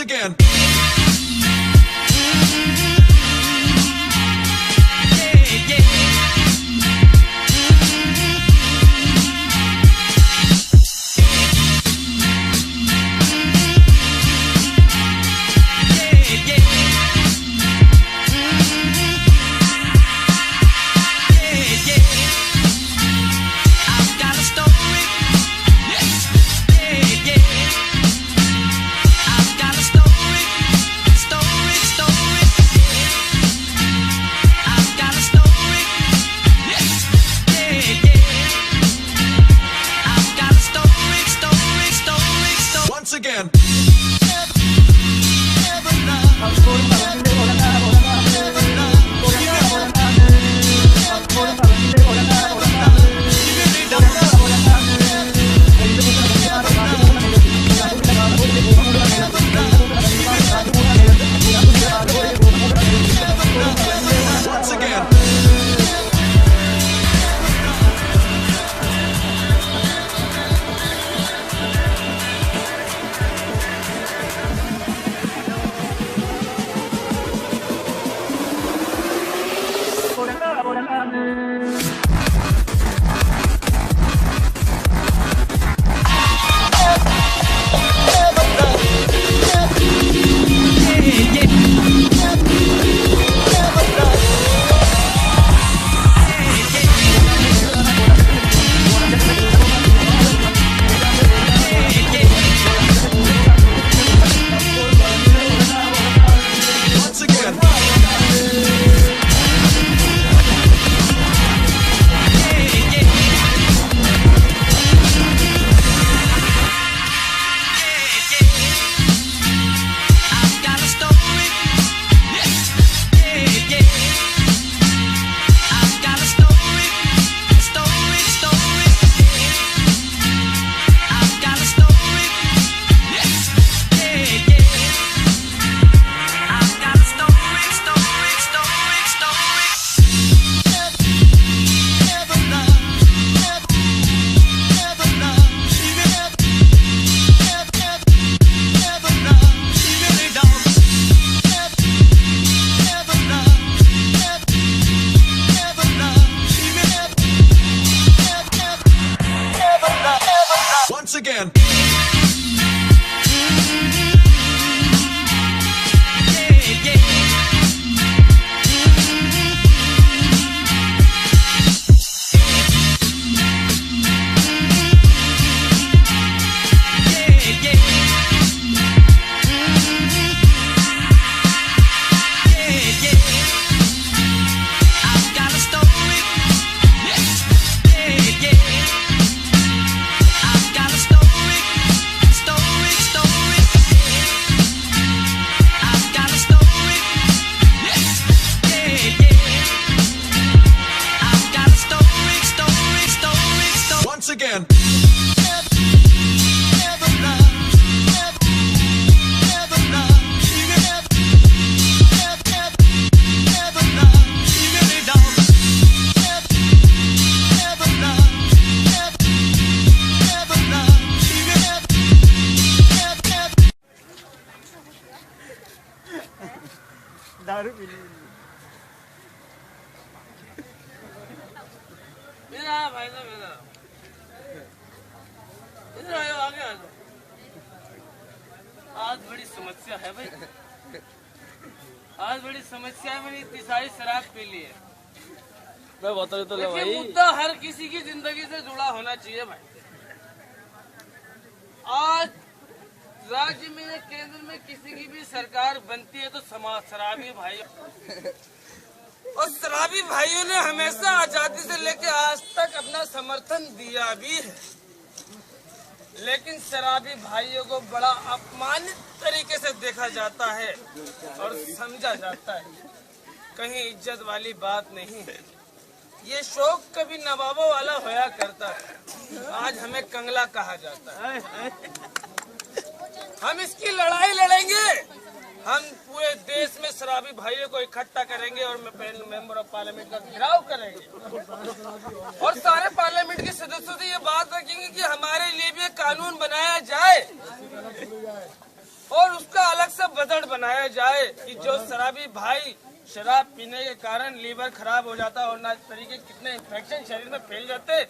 again. Again. Once again. Again. दारू P ली भाई साहब इधर आयो आगे आ जाओ। आज बड़ी समस्या है भाई, आज बड़ी समस्या है। मैंने इतनी सारी शराब पी ली है। मैं बता तो भाई, मुद्दा हर किसी की जिंदगी से जुड़ा होना चाहिए भाई। आज राज्य में या केंद्र में किसी की भी सरकार बनती है तो समाज शराबी भाई और शराबी भाइयों ने हमेशा आजादी से लेकर आज तक अपना समर्थन दिया भी है, लेकिन शराबी भाइयों को बड़ा अपमानित तरीके से देखा जाता है और समझा जाता है। कहीं इज्जत वाली बात नहीं है। ये शौक कभी नवाबों वाला होया करता है, आज हमें कंगला कहा जाता है। हम इसकी लड़ाई लड़ेंगे। हम पूरे देश में शराबी भाइयों को इकट्ठा करेंगे और मेंबर ऑफ पार्लियामेंट का घेराव करेंगे और सारे पार्लियामेंट के सदस्यों से ये बात रखेंगे कि हमारे लिए भी एक कानून बनाया जाए और उसका अलग से ऐसा बजट बनाया जाए कि जो शराबी भाई शराब पीने के कारण लीवर खराब हो जाता और ना तरीके कितने इन्फेक्शन शरीर में फैल जाते,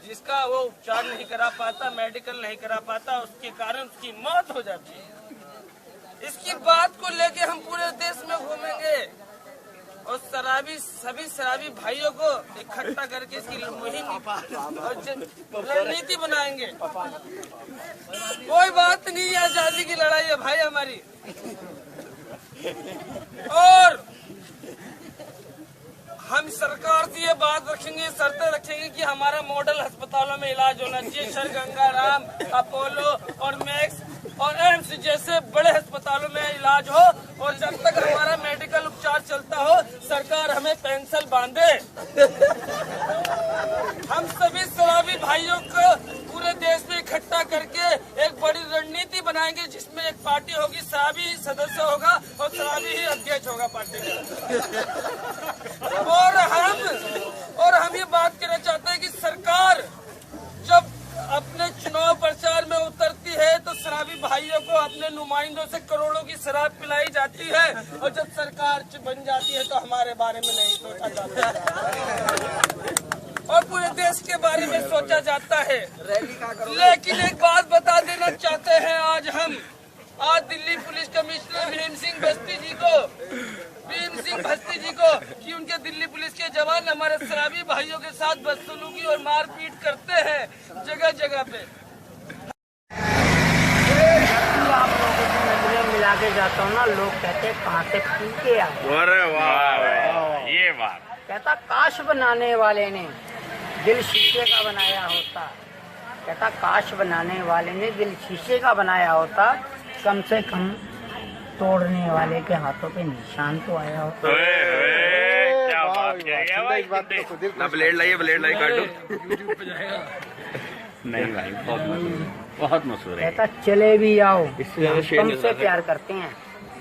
जिसका वो उपचार नहीं करा पाता, मेडिकल नहीं करा पाता, उसके कारण उसकी मौत हो जाती है। इसकी बात को लेके हम पूरे देश में घूमेंगे और सभी शराबी भाइयों को इकट्ठा करके इसकी मुहिम और रणनीति बनाएंगे। कोई बात नहीं है, आजादी की लड़ाई है भाई हमारी। और हम सरकार से ये बात रखेंगे, शर्तें रखेंगे कि हमारा मॉडल अस्पतालों में इलाज होना चाहिए। सर गंगाराम, अपोलो और मैक्स और एम्स जैसे बड़े अस्पतालों में इलाज हो, और जब तक हमारा मेडिकल उपचार चलता हो सरकार हमें पेंशन बांधे। हम सभी शराबी भाइयों को पूरे देश में इकट्ठा करके एक बड़ी रणनीति बनाएंगे, जिसमें एक पार्टी होगी, शराबी सदस्य होगा और शराबी ही अध्यक्ष होगा पार्टी का। और हम ये बात कहना चाहते हैं कि सरकार जब अपने चुनाव प्रचार में उतरती है तो शराबी भाइयों को अपने नुमाइंदों से करोड़ों की शराब पिलाई जाती है, और जब सरकार बन जाती है तो हमारे बारे में नहीं सोचा जाता और पूरे देश के बारे में सोचा जाता है। लेकिन एक बात बता देना चाहते हैं, आज दिल्ली पुलिस कमिश्नर भीम सिंह भस्ती जी को कि उनके दिल्ली पुलिस के जवान हमारे शराबी भाइयों के साथ बदसलूकी और मारपीट करते हैं जगह जगह पे। आप लोगों से मिला के जाता हूँ ना, लोग कहते हैं कहाँ से पी के आए। अरे वाह, ये बात कहता काश बनाने वाले ने दिल शीशे का बनाया होता, कहता काश बनाने वाले ने दिल शीशे का बनाया होता, कम से कम तोड़ने वाले के हाथों पे निशान तो आया होता। क्या बात है, ब्लेड लाइए काटो। नहीं भाई, बहुत मशहूर है। कहता चले भी आओ तुमसे प्यार करते हैं,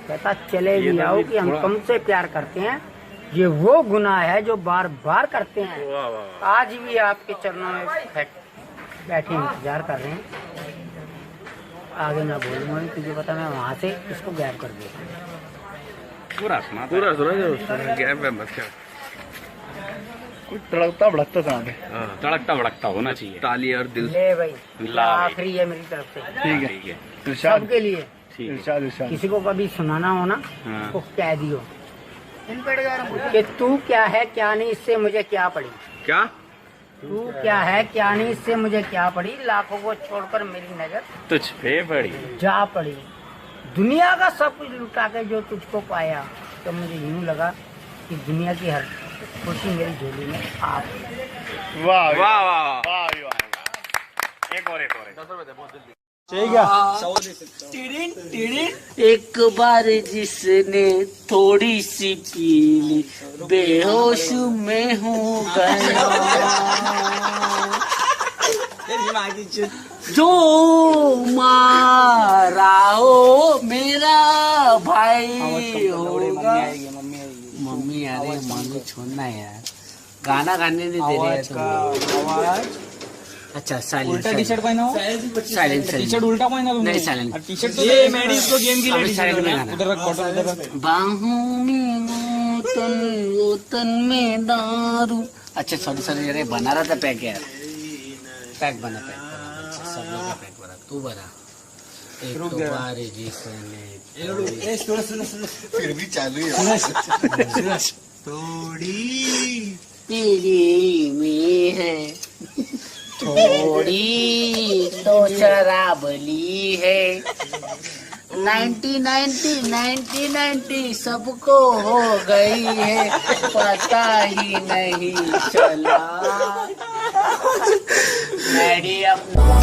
कहता चले भी आओ कि हम तुमसे प्यार करते हैं, ये वो गुनाह है जो बार बार करते हैं। आज भी आपके चरणों में बैठे इंतजार कर रहे हैं। आगे ना बोलूंगा, तुझे पता मैं वहाँ से इसको गैप कर दिया। पूरा सुना गैप है मत क्या, कुछ तड़कता भड़कता था, तड़कता भड़कता होना चाहिए। ताली और दिल ले भाई, आखिरी है मेरी तरफ से, ठीक है सबके लिए। इरशाद। किसी को कभी सुनाना हो ना तो कह दियो कि तू क्या है क्या नहीं, इससे मुझे क्या पड़ी। क्या तू क्या है क्या नहीं, इससे मुझे क्या पड़ी। लाखों को छोड़कर मेरी नजर तुझ पे पड़ी, जा पड़ी। दुनिया का सब कुछ लुटा के जो तुझको पाया, तो मुझे यूं लगा कि दुनिया की हर खुशी मेरी झोली में आप। वाह वाह वाह, एक और एक बार जिसने थोड़ी सी पी ली, बेहोश में हूँ गया, जो मारा हो मेरा भाई होगा। मम्मी अरे मम्मी छोड़ना यार, गाना गाने नहीं दे रहे। अच्छा साइलेंट, टी शर्ट पहना हो, साइलेंट टी शर्ट उल्टा पहना तुमने। नहीं साइलेंट, टी शर्ट ये मैडी इसको गेम की लेडी साइलेंट में गाना। उधर रख, फोटो उधर रख। बाहों में तन में दारू। अच्छा सॉरी अरे बना रहा था पैक यार, पैक बना। अच्छा सब लोग का पैक बना, तू बना। एक तो बार जिसने फिर भी चालू है थोड़ी तेरी में है, थोड़ी तो शराबली है। 90 सबको हो गई है, पता ही नहीं चला। मेरी अपना